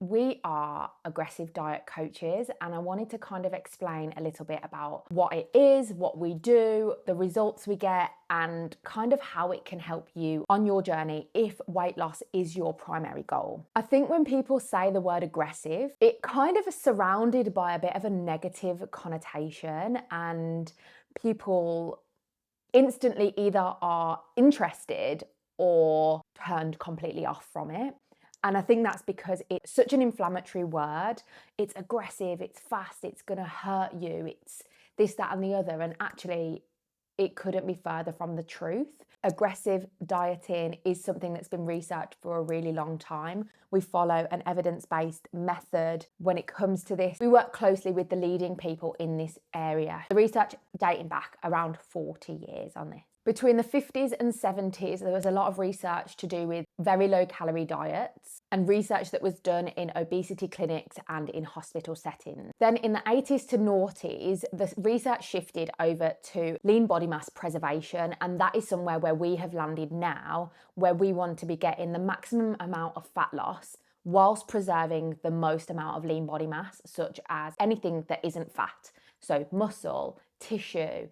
We are aggressive diet coaches, and I wanted to kind of explain a little bit about what it is, what we do, the results we get, and kind of how it can help you on your journey if weight loss is your primary goal. I think when people say the word aggressive, it kind of is surrounded by a bit of a negative connotation, and people instantly either are interested or turned completely off from it. And I think that's because it's such an inflammatory word. It's aggressive, it's fast, it's going to hurt you, it's this, that, and the other. And actually, it couldn't be further from the truth. Aggressive dieting is something that's been researched for a really long time. We follow an evidence-based method when it comes to this. We work closely with the leading people in this area. The research dating back around 40 years on this. Between the 50s and 70s, there was a lot of research to do with very low calorie diets and research that was done in obesity clinics and in hospital settings. Then in the 80s to noughties, the research shifted over to lean body mass preservation, and that is somewhere where we have landed now, where we want to be getting the maximum amount of fat loss whilst preserving the most amount of lean body mass, such as anything that isn't fat. So muscle, tissue,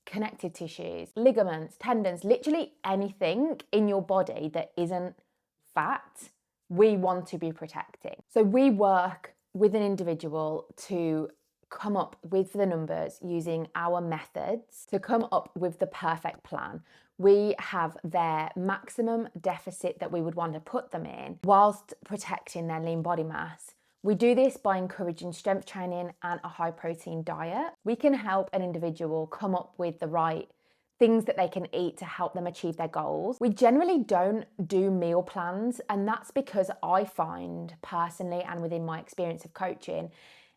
connective tissues, ligaments, tendons, literally anything in your body that isn't fat, we want to be protecting. So we work with an individual to come up with the numbers using our methods to come up with the perfect plan. We have their maximum deficit that we would want to put them in whilst protecting their lean body mass. We do this by encouraging strength training and a high protein diet. We can help an individual come up with the right things that they can eat to help them achieve their goals. We generally don't do meal plans, and that's because I find personally and within my experience of coaching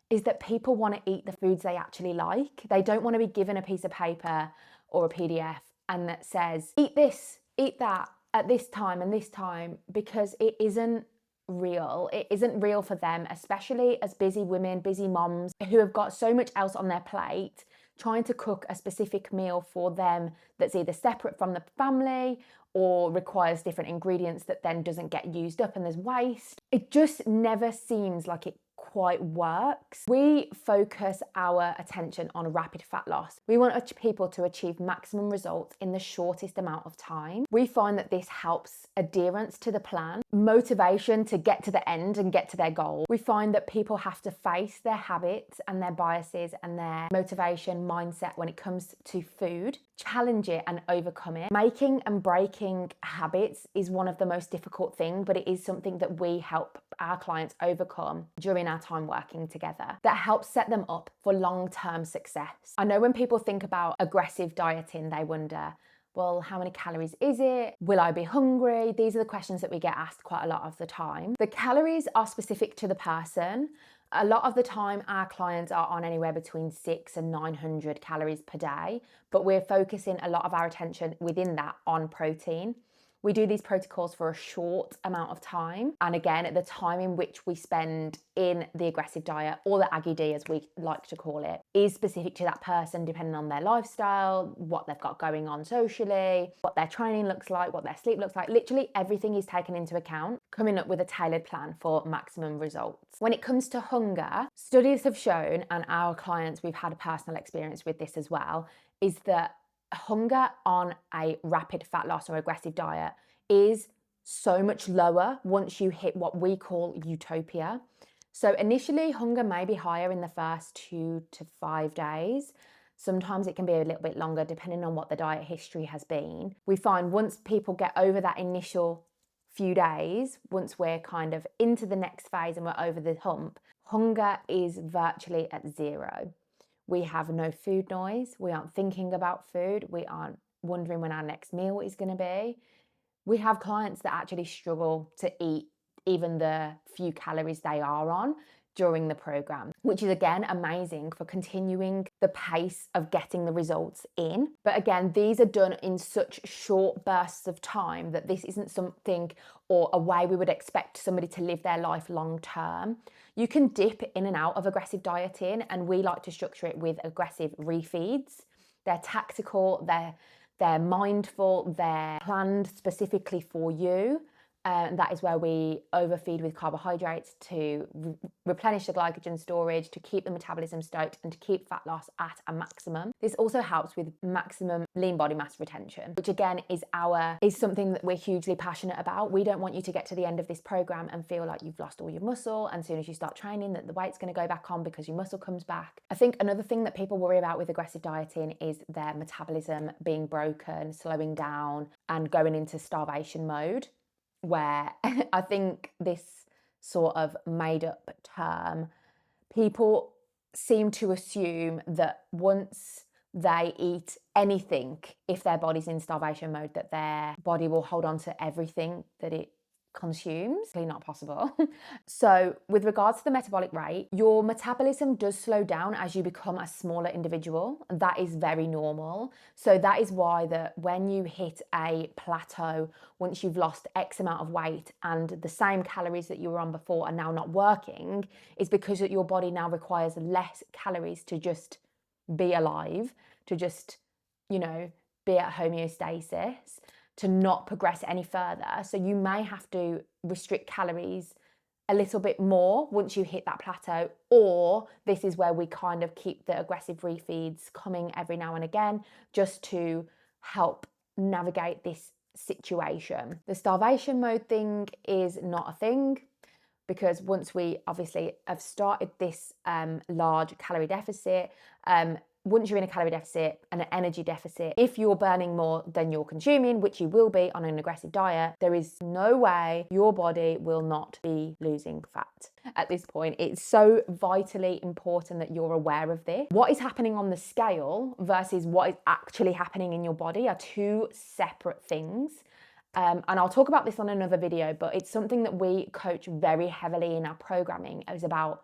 is that people want to eat the foods they actually like. They don't want to be given a piece of paper or a PDF and that says, eat this, eat that at this time and this time, because it isn't real. It isn't real for them, especially as busy women, busy moms who have got so much else on their plate, trying to cook a specific meal for them that's either separate from the family or requires different ingredients that then doesn't get used up and there's waste. It just never seems like it quite works. We focus our attention on rapid fat loss. We want people to achieve maximum results in the shortest amount of time. We find that this helps adherence to the plan, motivation to get to the end and get to their goal. We find that people have to face their habits and their biases and their motivation mindset when it comes to food, challenge it and overcome it. Making and breaking habits is one of the most difficult things, but it is something that we help our clients overcome during our time working together that helps set them up for long-term success. I know when people think about aggressive dieting, they wonder, well, how many calories is it? Will I be hungry? These are the questions that we get asked quite a lot of the time. The calories are specific to the person. A lot of the time, our clients are on anywhere between 600 and 900 calories per day, but we're focusing a lot of our attention within that on protein. We do these protocols for a short amount of time. And again, at the time in which we spend in the aggressive diet, or the Aggie D as we like to call it, is specific to that person depending on their lifestyle, what they've got going on socially, what their training looks like, what their sleep looks like. Literally everything is taken into account, coming up with a tailored plan for maximum results. When it comes to hunger, studies have shown, and our clients, we've had a personal experience with this as well, is that hunger on a rapid fat loss or aggressive diet is so much lower once you hit what we call utopia. So initially, hunger may be higher in the first 2 to 5 days. Sometimes it can be a little bit longer depending on what the diet history has been. We find once people get over that initial few days, once we're kind of into the next phase and we're over the hump, hunger is virtually at zero. We have no food noise. We aren't thinking about food. We aren't wondering when our next meal is going to be. We have clients that actually struggle to eat even the few calories they are on during the program, which is again amazing for continuing the pace of getting the results in. But again, these are done in such short bursts of time that this isn't something or a way we would expect somebody to live their life long term. You can dip in and out of aggressive dieting, and we like to structure it with aggressive refeeds. They're tactical, they're mindful, they're planned specifically for you. That is where we overfeed with carbohydrates to replenish the glycogen storage, to keep the metabolism stoked, and to keep fat loss at a maximum. This also helps with maximum lean body mass retention, which again is something that we're hugely passionate about. We don't want you to get to the end of this program and feel like you've lost all your muscle, and as soon as you start training that the weight's going to go back on because your muscle comes back. I think another thing that people worry about with aggressive dieting is their metabolism being broken, slowing down, and going into starvation mode, where I think this sort of made up term, people seem to assume that once they eat anything, if their body's in starvation mode, that their body will hold on to everything that it consumes. Really not possible. So with regards to the metabolic rate, your metabolism does slow down as you become a smaller individual. That is very normal. So that is why that when you hit a plateau, once you've lost X amount of weight and the same calories that you were on before are now not working, is because your body now requires less calories to just be alive, to just, be at homeostasis, to not progress any further. So you may have to restrict calories a little bit more once you hit that plateau, or this is where we kind of keep the aggressive refeeds coming every now and again just to help navigate this situation. The starvation mode thing is not a thing, because once we obviously have started this large calorie deficit, once you're in a calorie deficit and an energy deficit, if you're burning more than you're consuming, which you will be on an aggressive diet, there is no way your body will not be losing fat at this point. It's so vitally important that you're aware of this. What is happening on the scale versus what is actually happening in your body are two separate things. And I'll talk about this on another video, but it's something that we coach very heavily in our programming. It's about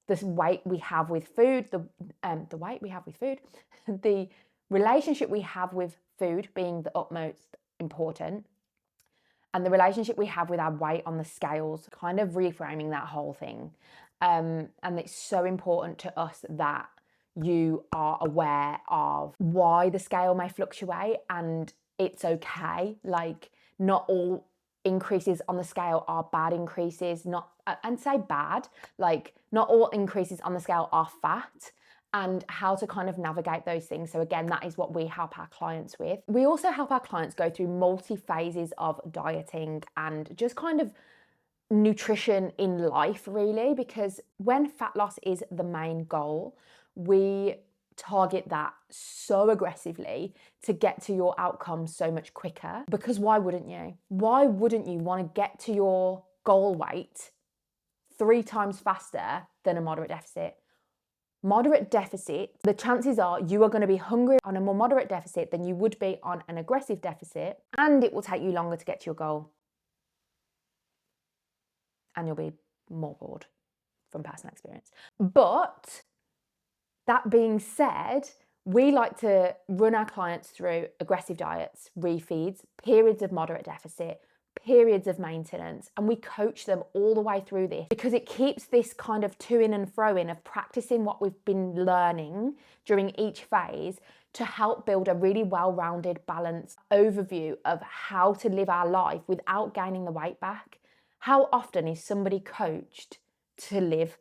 the weight we have with food, the weight we have with food, the relationship we have with food being the utmost important, and the relationship we have with our weight on the scales, kind of reframing that whole thing. And it's so important to us that you are aware of why the scale may fluctuate, and it's okay. Like, not all increases on the scale are bad increases, not all increases on the scale are fat, and how to kind of navigate those things. So again, that is what we help our clients with. We also help our clients go through multi phases of dieting and just kind of nutrition in life, really, because when fat loss is the main goal, we target that so aggressively to get to your outcome so much quicker. Because why wouldn't you? Why wouldn't you want to get to your goal weight 3 times faster than a moderate deficit? Moderate deficit, the chances are you are going to be hungry on a more moderate deficit than you would be on an aggressive deficit, and it will take you longer to get to your goal. And you'll be more bored from personal experience. But that being said, we like to run our clients through aggressive diets, refeeds, periods of moderate deficit, periods of maintenance, and we coach them all the way through this because it keeps this kind of to-in and fro-in of practicing what we've been learning during each phase to help build a really well-rounded, balanced overview of how to live our life without gaining the weight back. How often is somebody coached to live?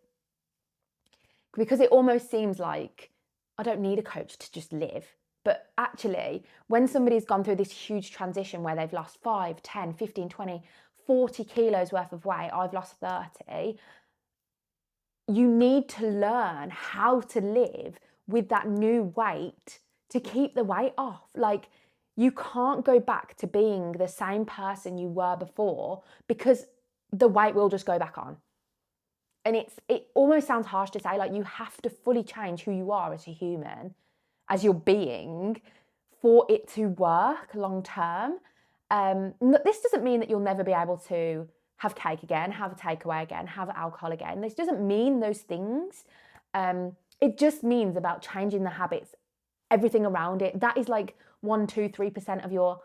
Because it almost seems like I don't need a coach to just live. But actually, when somebody's gone through this huge transition where they've lost 5, 10, 15, 20, 40 kilos worth of weight, I've lost 30, you need to learn how to live with that new weight to keep the weight off. Like, you can't go back to being the same person you were before because the weight will just go back on. And it almost sounds harsh to say, like, you have to fully change who you are as a human, as your being, for it to work long term. This doesn't mean that you'll never be able to have cake again, have a takeaway again, have alcohol again. This doesn't mean those things. It just means about changing the habits, everything around it. That is like 1, 2, 3% of your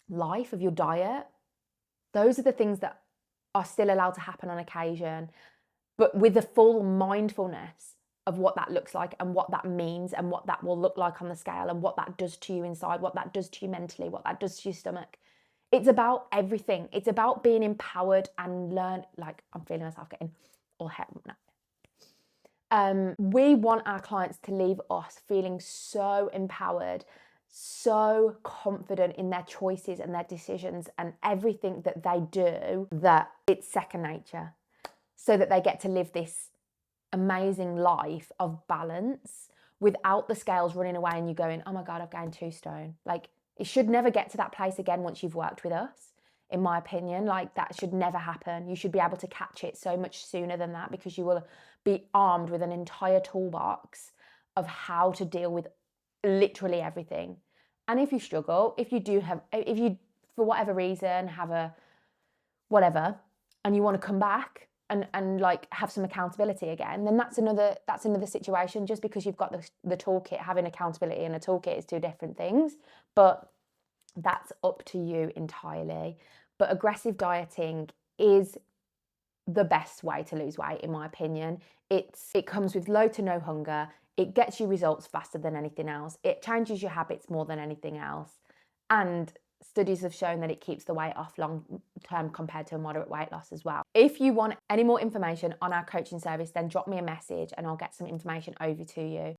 life, of your diet. Those are the things that are still allowed to happen on occasion, but with the full mindfulness of what that looks like and what that means and what that will look like on the scale and what that does to you inside, what that does to you mentally, what that does to your stomach. It's about everything. It's about being empowered and learn. Like, I'm feeling myself getting all head. We want our clients to leave us feeling so empowered, so confident in their choices and their decisions and everything that they do, that it's second nature, so that they get to live this amazing life of balance without the scales running away and you going, oh my God, I've gained 2 stone. Like, it should never get to that place again once you've worked with us, in my opinion. Like, that should never happen. You should be able to catch it so much sooner than that, because you will be armed with an entire toolbox of how to deal with literally everything. And if you struggle, if you, for whatever reason, have a whatever, and you want to come back and like have some accountability again, then that's another situation. Just because you've got the toolkit, having accountability and a toolkit is 2 different things, but that's up to you entirely. But aggressive dieting is the best way to lose weight, in my opinion. It comes with low to no hunger. It gets you results faster than anything else. It changes your habits more than anything else. And studies have shown that it keeps the weight off long term compared to a moderate weight loss as well. If you want any more information on our coaching service, then drop me a message and I'll get some information over to you.